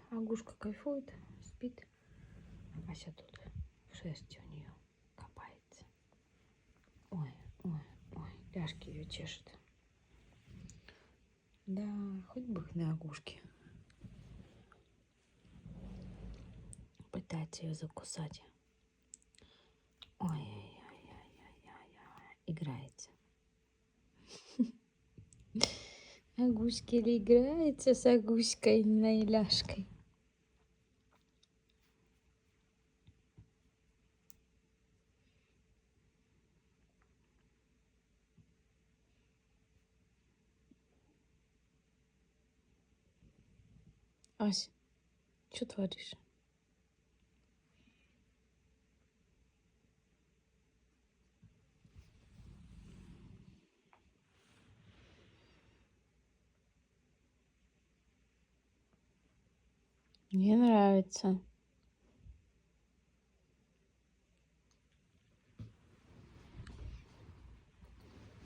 Агушка кайфует, спит. Ася тут в шерсти у нее копается. Ой, ой, ой, ляжки ее чешет. Да, хоть бы их на Агушке. Пытается ее закусать. Ой-ой-ой-ой-ой-ой. Играется. Агуська ли играется с Агуськой на ляжкой? Ась, что творишь? Мне нравится.